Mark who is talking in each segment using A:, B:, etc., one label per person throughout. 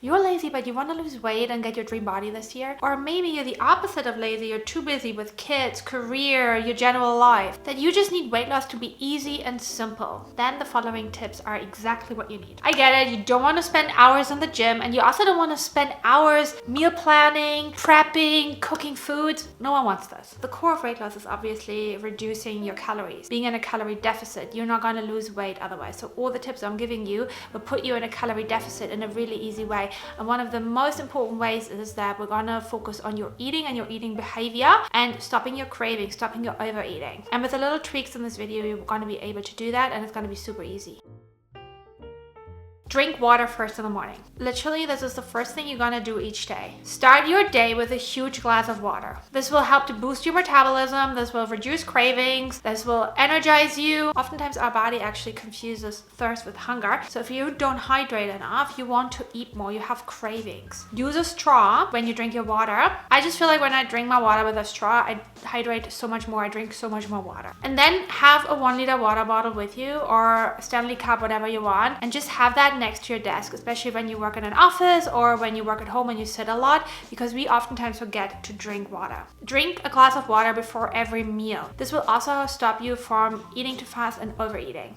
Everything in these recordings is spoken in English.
A: You're lazy, but you want to lose weight and get your dream body this year. Or maybe you're the opposite of lazy. You're too busy with kids, career, your general life, that you just need weight loss to be easy and simple. Then the following tips are exactly what you need. I get it. You don't want to spend hours in the gym, and you also don't want to spend hours meal planning, prepping, cooking foods. No one wants this. The core of weight loss is obviously reducing your calories. Being in a calorie deficit, you're not going to lose weight otherwise. So all the tips I'm giving you will put you in a calorie deficit in a really easy way. And one of the most important ways is that we're gonna focus on your eating and your eating behavior and stopping your cravings, stopping your overeating. And with the little tweaks in this video, you're gonna be able to do that, and it's gonna be super easy. Drink water first in the morning. Literally, this is the first thing you're gonna do each day. Start your day with a huge glass of water. This will help to boost your metabolism. This will reduce cravings. This will energize you. Oftentimes, our body actually confuses thirst with hunger. So if you don't hydrate enough, you want to eat more. You have cravings. Use a straw when you drink your water. I just feel like when I drink my water with a straw, I hydrate so much more. I drink so much more water. And then have a 1 liter water bottle with you, or a Stanley Cup, whatever you want, and just have that next to your desk, especially when you work in an office or when you work at home and you sit a lot, because we oftentimes forget to drink water. Drink a glass of water before every meal. This will also stop you from eating too fast and overeating.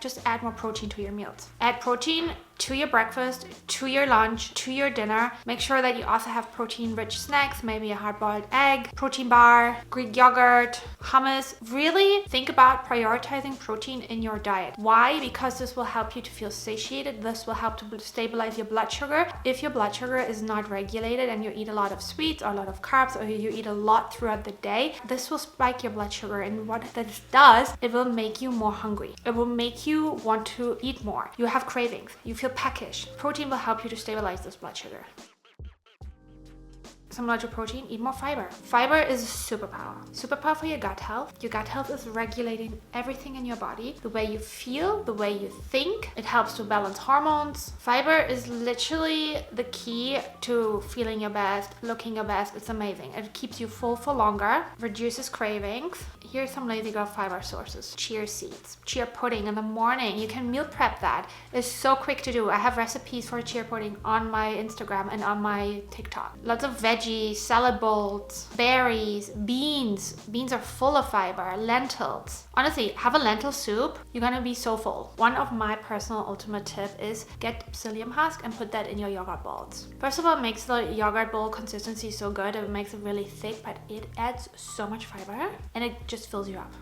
A: Just add more protein to your meals. Add protein to your breakfast, to your lunch, to your dinner. Make sure that you also have protein-rich snacks, maybe a hard-boiled egg, protein bar, Greek yogurt, hummus. Really think about prioritizing protein in your diet. Why? Because this will help you to feel satiated. This will help to stabilize your blood sugar. If your blood sugar is not regulated and you eat a lot of sweets or a lot of carbs, or you eat a lot throughout the day, this will spike your blood sugar. And what this does, it will make you more hungry. It will make you want to eat more. You have cravings. You feel peckish. Protein will help you to stabilize this blood sugar. Similar to protein, eat more fiber. Fiber is a superpower. Superpower for your gut health. Your gut health is regulating everything in your body. The way you feel, the way you think. It helps to balance hormones. Fiber is literally the key to feeling your best, looking your best. It's amazing. It keeps you full for longer, reduces cravings. Here's some lazy girl fiber sources. Chia seeds, chia pudding in the morning. You can meal prep that. It's so quick to do. I have recipes for chia pudding on my Instagram and on my TikTok. Lots of veggies, salad bowls, berries, beans. Beans are full of fiber, lentils. Honestly, have a lentil soup. You're gonna be so full. One of my personal ultimate tip is get psyllium husk and put that in your yogurt bowls. First of all, it makes the yogurt bowl consistency so good. It makes it really thick, but it adds so much fiber and it just fills you up.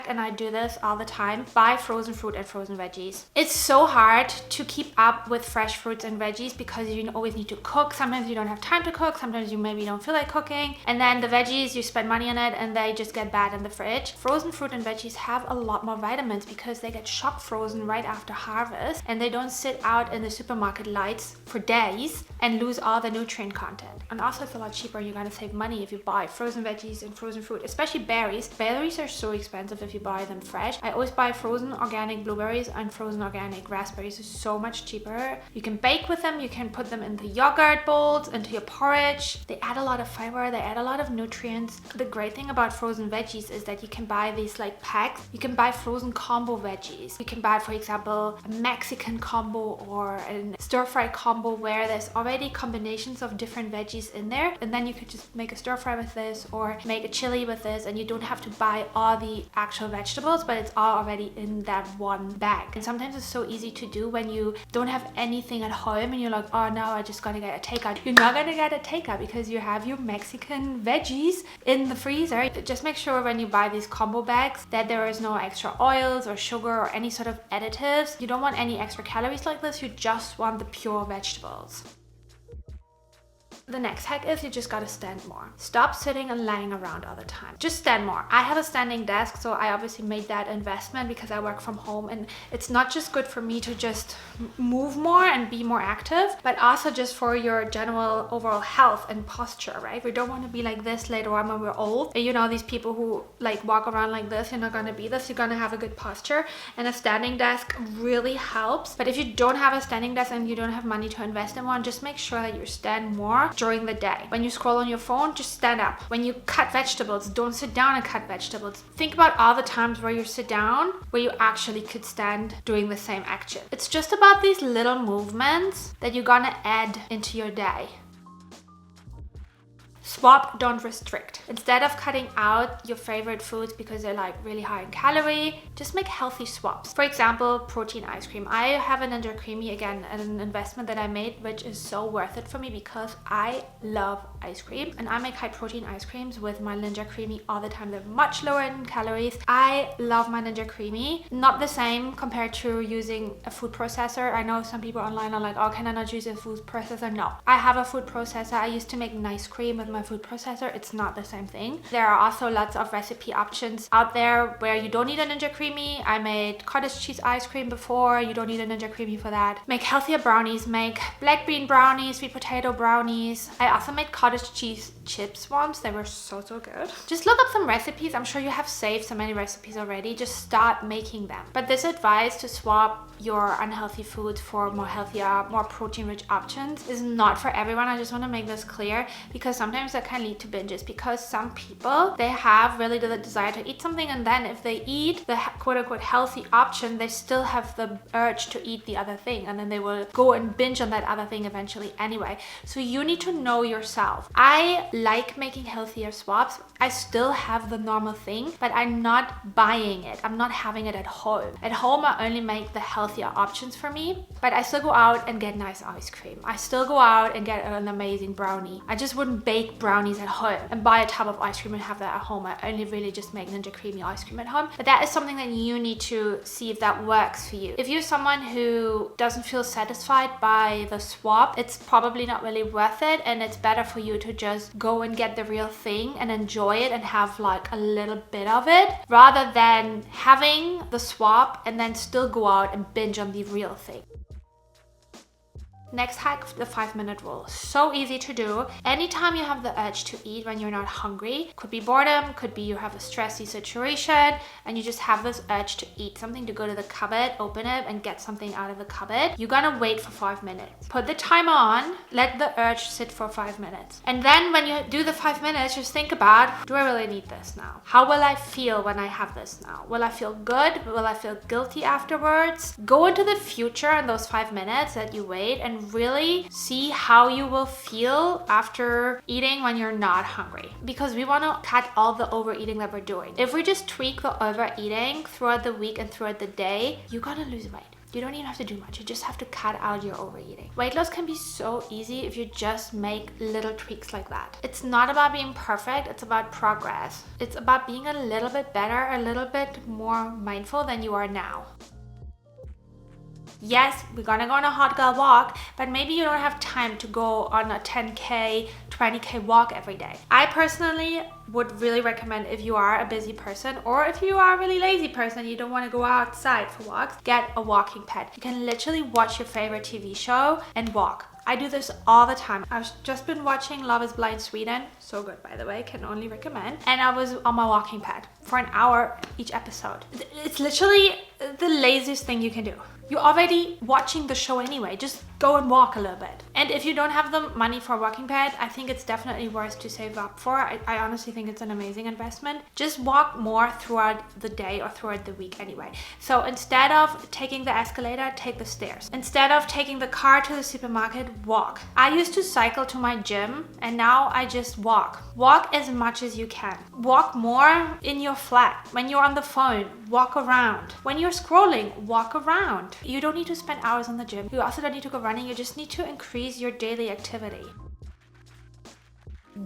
A: And I do this all the time, buy frozen fruit and frozen veggies. It's so hard to keep up with fresh fruits and veggies because you always need to cook. Sometimes you don't have time to cook. Sometimes you maybe don't feel like cooking. And then the veggies, you spend money on it and they just get bad in the fridge. Frozen fruit and veggies have a lot more vitamins because they get shock frozen right after harvest and they don't sit out in the supermarket lights for days and lose all the nutrient content. And also it's a lot cheaper. You're gonna save money if you buy frozen veggies and frozen fruit, especially berries. Berries are so expensive if you buy them fresh. I always buy frozen organic blueberries and frozen organic raspberries. It's so much cheaper. You can bake with them. You can put them into yogurt bowls, into your porridge. They add a lot of fiber. They add a lot of nutrients. The great thing about frozen veggies is that you can buy these like packs. You can buy frozen combo veggies. You can buy, for example, a Mexican combo or a stir-fry combo where there's already combinations of different veggies in there. And then you could just make a stir-fry with this or make a chili with this, and you don't have to buy all the actual vegetables, but it's all already in that one bag. And sometimes it's so easy to do when you don't have anything at home and you're like, oh no, I just gotta get a takeout. You're not gonna get a takeout because you have your Mexican veggies in the freezer. Just make sure when you buy these combo bags that there is no extra oils or sugar or any sort of additives. You don't want any extra calories like this. You just want the pure vegetables. The next hack is you just gotta stand more. Stop sitting and laying around all the time. Just stand more. I have a standing desk, so I obviously made that investment because I work from home, and it's not just good for me to just move more and be more active, but also just for your general overall health and posture, right? We don't want to be like this later on when we're old. You know, these people who like walk around like this, you're not gonna be this. You're gonna have a good posture, and a standing desk really helps. But if you don't have a standing desk and you don't have money to invest in one, just make sure that you stand more. during the day. When you scroll on your phone, just stand up. When you cut vegetables, don't sit down and cut vegetables. Think about all the times where you sit down, where you actually could stand doing the same action. It's just about these little movements that you're gonna add into your day. Swap, don't restrict. Instead of cutting out your favorite foods because they're like really high in calorie, just make healthy swaps. For example, protein ice cream. I have a Ninja Creamy, again, an investment that I made, which is so worth it for me because I love ice cream and I make high protein ice creams with my Ninja Creamy all the time. They're much lower in calories. I love my Ninja Creamy. Not the same compared to using a food processor. I know some people online are like, oh, can I not use a food processor? No, I have a food processor. I used to make nice cream with my food processor. It's not the same thing. There are also lots of recipe options out there where you don't need a Ninja Creamy. I made cottage cheese ice cream before. You don't need a Ninja Creamy for that. Make healthier brownies. Make black bean brownies, sweet potato brownies. I also made cottage cheese chips once. They were so good. Just look up some recipes. I'm sure you have saved so many recipes already. Just start making them. But this advice to swap your unhealthy foods for more healthier, more protein rich options is not for everyone. I just want to make this clear because sometimes that can lead to binges, because some people, they have really the desire to eat something, and then if they eat the quote-unquote healthy option, they still have the urge to eat the other thing, and then they will go and binge on that other thing eventually anyway. So you need to know yourself. I like making healthier swaps. I still have the normal thing, but I'm not buying it. I'm not having it at home. At home, I only make the healthier options for me, but I still go out and get nice ice cream. I still go out and get an amazing brownie. I just wouldn't bake brownies at home and buy a tub of ice cream and have that at home. I only really just make Ninja Creamy ice cream at home. But that is something that you need to see if that works for you. If you're someone who doesn't feel satisfied by the swap, it's probably not really worth it, and it's better for you to just go and get the real thing and enjoy it and have like a little bit of it, rather than having the swap and then still go out and binge on the real thing. Next hack, the 5-minute rule. So easy to do. Anytime you have the urge to eat when you're not hungry, could be boredom, could be you have a stressy situation and you just have this urge to eat something, to go to the cupboard, open it and get something out of the cupboard. You're gonna wait for 5 minutes. Put the timer on, let the urge sit for 5 minutes. And then when you do the 5 minutes, just think about, do I really need this now? How will I feel when I have this now? Will I feel good? Will I feel guilty afterwards? Go into the future in those 5 minutes that you wait and really see how you will feel after eating when you're not hungry, because we want to cut all the overeating that we're doing. If we just tweak the overeating throughout the week and throughout the day, you're gonna lose weight. You don't even have to do much. You just have to cut out your overeating. Weight loss can be so easy if you just make little tweaks like that. It's not about being perfect. It's about progress. It's about being a little bit better, a little bit more mindful than you are now. Yes, we're gonna go on a hot girl walk, but maybe you don't have time to go on a 10K, 20K walk every day. I personally would really recommend, if you are a busy person or if you are a really lazy person and you don't want to go outside for walks, get a walking pad. You can literally watch your favorite TV show and walk. I do this all the time. I've just been watching Love is Blind Sweden. So good, by the way, can only recommend. And I was on my walking pad for an hour each episode. It's literally the laziest thing you can do. You're already watching the show anyway. Just go and walk a little bit. And if you don't have the money for a walking pad, I think it's definitely worth to save up for. I honestly think it's an amazing investment. Just walk more throughout the day or throughout the week anyway. So instead of taking the escalator, take the stairs. Instead of taking the car to the supermarket, walk. I used to cycle to my gym and now I just walk. Walk as much as you can. Walk more in your flat. When you're on the phone, walk around. When you're scrolling, walk around. You don't need to spend hours on the gym. You also don't need to go running. You just need to increase your daily activity.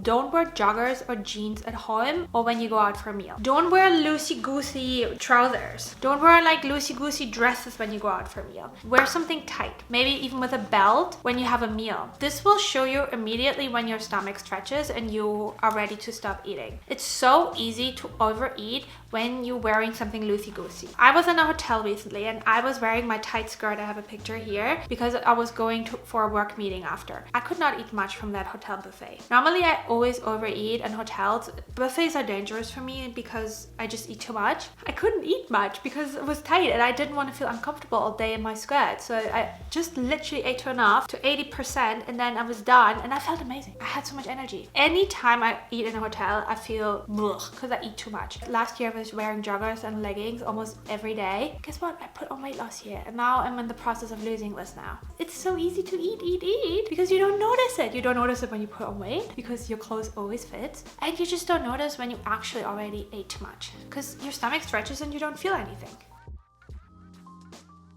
A: Don't wear joggers or jeans at home or when you go out for a meal. Don't wear loosey-goosey trousers. Don't wear like loosey-goosey dresses when you go out for a meal. Wear something tight, maybe even with a belt when you have a meal. This will show you immediately when your stomach stretches and you are ready to stop eating. It's so easy to overeat when you're wearing something loosey-goosey. I was in a hotel recently and I was wearing my tight skirt. I have a picture here because I was going for a work meeting after. I could not eat much from that hotel buffet. Normally I always overeat in hotels. Buffets are dangerous for me because I just eat too much. I couldn't eat much because it was tight and I didn't want to feel uncomfortable all day in my skirt. So I just literally ate enough to 80% and then I was done and I felt amazing. I had so much energy. Anytime I eat in a hotel, I feel because I eat too much. Last year I was wearing joggers and leggings almost every day. Guess what? I put on weight loss here and now I'm in the process of losing this now. It's so easy to eat because you don't notice it. You don't notice it when you put on weight because your clothes always fit, and you just don't notice when you actually already ate too much because your stomach stretches and you don't feel anything.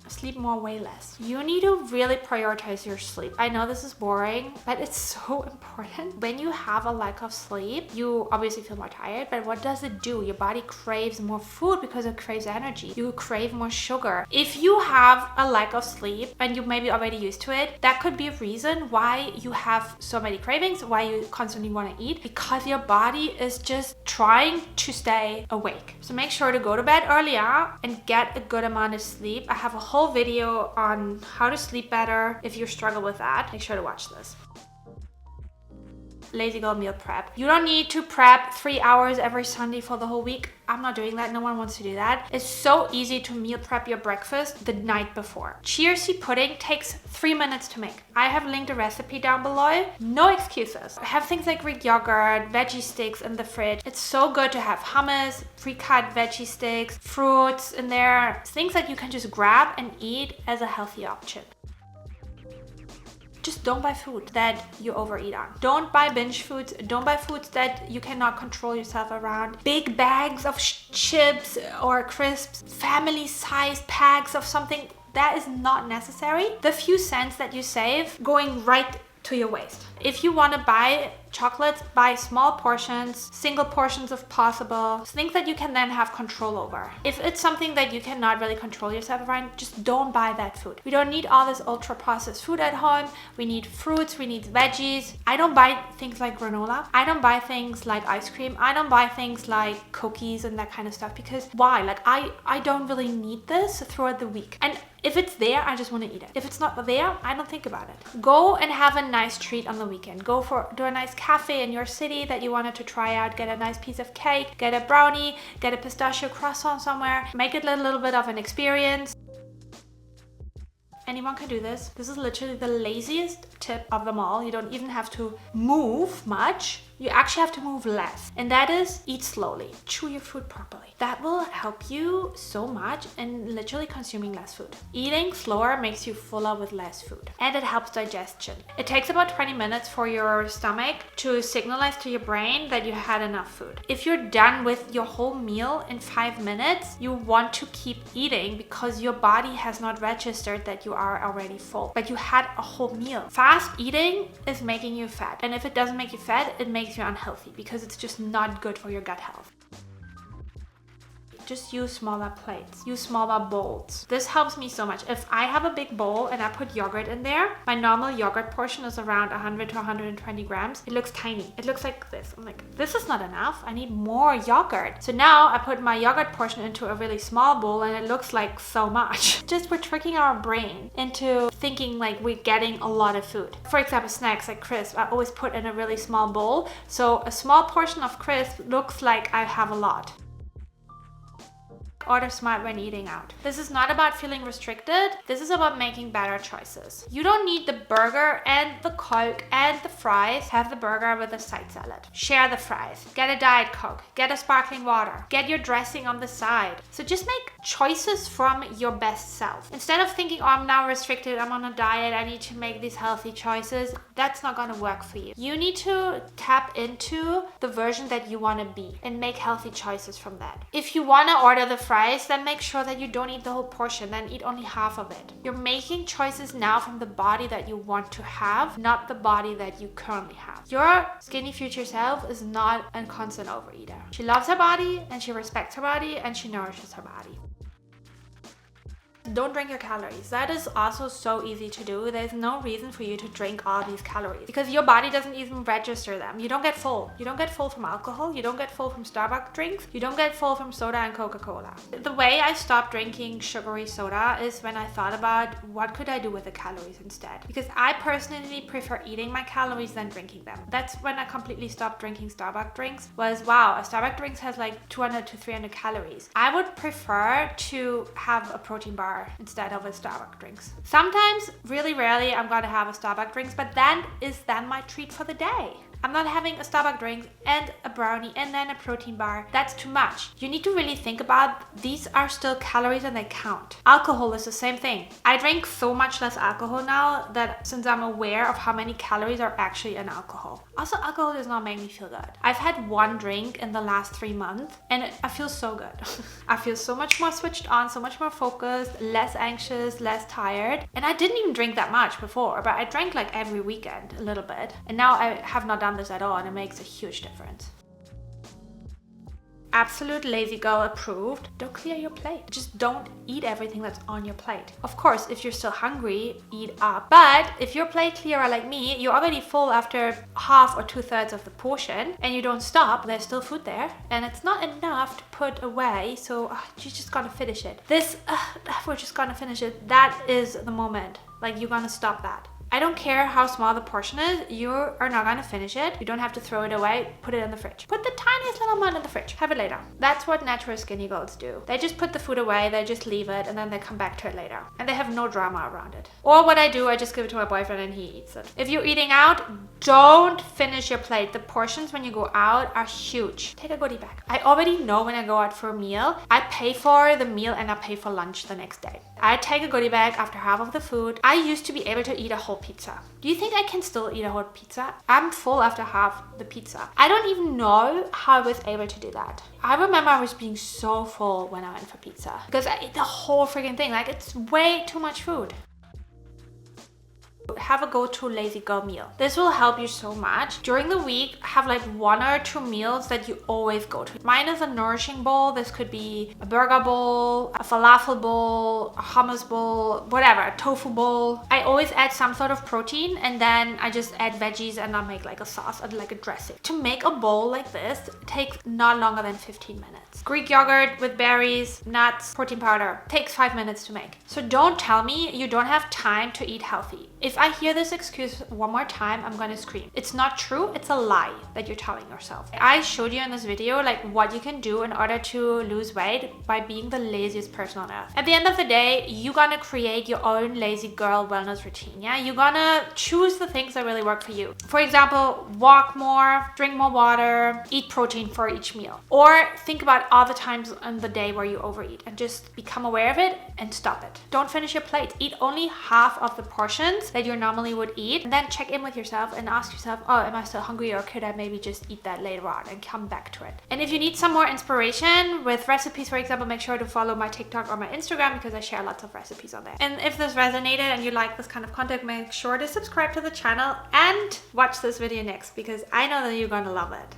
A: Sleep more, way less. You need to really prioritize your sleep. I know this is boring, but it's so important. When you have a lack of sleep, you obviously feel more tired, but what does it do? Your body craves more food because it craves energy. You crave more sugar. If you have a lack of sleep and you may be already used to it, that could be a reason why you have so many cravings, why you constantly want to eat, because your body is just trying to stay awake. So make sure to go to bed earlier and get a good amount of sleep. I have a whole video on how to sleep better if you struggle with that. Make sure to watch this. Lazy girl meal prep. You don't need to prep 3 hours every Sunday for the whole week. I'm not doing that. No one wants to do that. It's so easy to meal prep your breakfast the night before. Chia seed pudding takes 3 minutes to make. I have linked a recipe down below. No excuses. I have things like Greek yogurt, veggie sticks in the fridge. It's so good to have hummus, pre-cut veggie sticks, fruits in there. Things that you can just grab and eat as a healthy option. Just don't buy food that you overeat on. Don't buy binge foods. Don't buy foods that you cannot control yourself around. Big bags of chips or crisps, family-sized packs of something that is not necessary. The few cents that you save going right to your waist. If you want to buy chocolates, buy small portions, single portions if possible, things that you can then have control over. If it's something that you cannot really control yourself around, just don't buy that food. We don't need all this ultra processed food at home. We need fruits, we need veggies. I don't buy things like granola. I don't buy things like ice cream. I don't buy things like cookies and that kind of stuff because why? Like I don't really need this throughout the week. And if it's there, I just want to eat it. If it's not there, I don't think about it. Go and have a nice treat on the weekend. Go to a nice cafe in your city that you wanted to try out. Get a nice piece of cake, get a brownie, get a pistachio croissant somewhere. Make it a little bit of an experience. Anyone can do this. This is literally the laziest tip of them all. You don't even have to move much. You actually have to move less. And that is eat slowly. Chew your food properly. That will help you so much in literally consuming less food. Eating slower makes you fuller with less food. And it helps digestion. It takes about 20 minutes for your stomach to signalize to your brain that you had enough food. If you're done with your whole meal in 5 minutes, you want to keep eating because your body has not registered that you are already full. But you had a whole meal. Fast eating is making you fat. And if it doesn't make you fat, it makes you unhealthy because it's just not good for your gut health. Just use smaller plates, use smaller bowls. This helps me so much. If I have a big bowl and I put yogurt in there, my normal yogurt portion is around 100 to 120 grams. It looks tiny. It looks like this. I'm like, this is not enough. I need more yogurt. So now I put my yogurt portion into a really small bowl and it looks like so much. Just we're tricking our brain into thinking like we're getting a lot of food. For example, snacks like crisps, I always put in a really small bowl. So a small portion of crisp looks like I have a lot. Order smart when eating out. This is not about feeling restricted. This is about making better choices. You don't need the burger and the Coke and the fries. Have the burger with a side salad. Share the fries. Get a Diet Coke. Get a sparkling water. Get your dressing on the side. So just make choices from your best self. Instead of thinking, oh, I'm now restricted, I'm on a diet, I need to make these healthy choices. That's not gonna work for you. You need to tap into the version that you wanna be and make healthy choices from that. If you wanna order the fries, then make sure that you don't eat the whole portion, then eat only half of it. You're making choices now from the body that you want to have, not the body that you currently have. Your skinny future self is not a constant overeater. She loves her body and she respects her body and she nourishes her body. don't drink your calories. That is also so easy to do. There's no reason for you to drink all these calories because your body doesn't even register them. You don't get full. You don't get full from alcohol. You don't get full from Starbucks drinks. You don't get full from soda and Coca-Cola. The way I stopped drinking sugary soda is when I thought about what could I do with the calories instead. Because I personally prefer eating my calories than drinking them. That's when I completely stopped drinking Starbucks drinks. Was wow, a Starbucks drink has like 200 to 300 calories. I would prefer to have a protein bar instead of a Starbucks drinks. Sometimes, really rarely, I'm gonna have a Starbucks drinks, but that is then my treat for the day. I'm not having a Starbucks drink and a brownie and then a protein bar. That's too much. You need to really think about these are still calories and they count. Alcohol is the same thing. I drink so much less alcohol now that since I'm aware of how many calories are actually in alcohol. Also, alcohol does not make me feel good. I've had one drink in the last 3 months and I feel so good. I feel so much more switched on, so much more focused, less anxious, less tired. And I didn't even drink that much before, but I drank like every weekend a little bit. And now I have not done this at all and it makes a huge difference. Absolute lazy girl approved. Don't clear your plate. Just don't eat everything that's on your plate. Of course, if you're still hungry, eat up. But if you're plate clearer like me, you're already full after half or 2/3 of the portion and you don't stop, there's still food there and it's not enough to put away, so you just gotta finish it. We're just gonna finish it. That is the moment. Like, you're gonna stop that. I don't care how small the portion is, you are not gonna finish it. You don't have to throw it away, put it in the fridge. Put the tiniest little amount in the fridge, have it later. That's what natural skinny girls do. They just put the food away, they just leave it, and then they come back to it later. And they have no drama around it. Or what I do, I just give it to my boyfriend and he eats it. If you're eating out, don't finish your plate. The portions when you go out are huge. Take a goodie bag. I already know when I go out for a meal, I pay for the meal and I pay for lunch the next day. I take a goodie bag after half of the food. I used to be able to eat a whole pizza. Do you think I can still eat a whole pizza? I'm full after half the pizza. I don't even know how I was able to do that. I remember I was being so full when I went for pizza because I ate the whole freaking thing. Like, it's way too much food. Have a go-to lazy girl meal. This will help you so much. During the week, have like 1 or 2 meals that you always go to. Mine is a nourishing bowl. This could be a burger bowl, a falafel bowl, a hummus bowl, whatever, a tofu bowl. I always add some sort of protein and then I just add veggies and I make like a sauce and like a dressing. To make a bowl like this, it takes not longer than 15 minutes. Greek yogurt with berries, nuts, protein powder. Takes 5 minutes to make. So don't tell me you don't have time to eat healthy. If I hear this excuse one more time, I'm gonna scream. It's not true, it's a lie that you're telling yourself. I showed you in this video like what you can do in order to lose weight by being the laziest person on earth. At the end of the day, you're gonna create your own lazy girl wellness routine, yeah? You're gonna choose the things that really work for you. For example, walk more, drink more water, eat protein for each meal. Or think about all the times in the day where you overeat and just become aware of it and stop it. Don't finish your plate. Eat only half of the portions that you normally would eat, and then check in with yourself and ask yourself, oh, am I still hungry, or could I maybe just eat that later on and come back to it? And if you need some more inspiration with recipes, for example, make sure to follow my TikTok or my Instagram because I share lots of recipes on there. And if this resonated and you like this kind of content, make sure to subscribe to the channel and watch this video next because I know that you're gonna love it.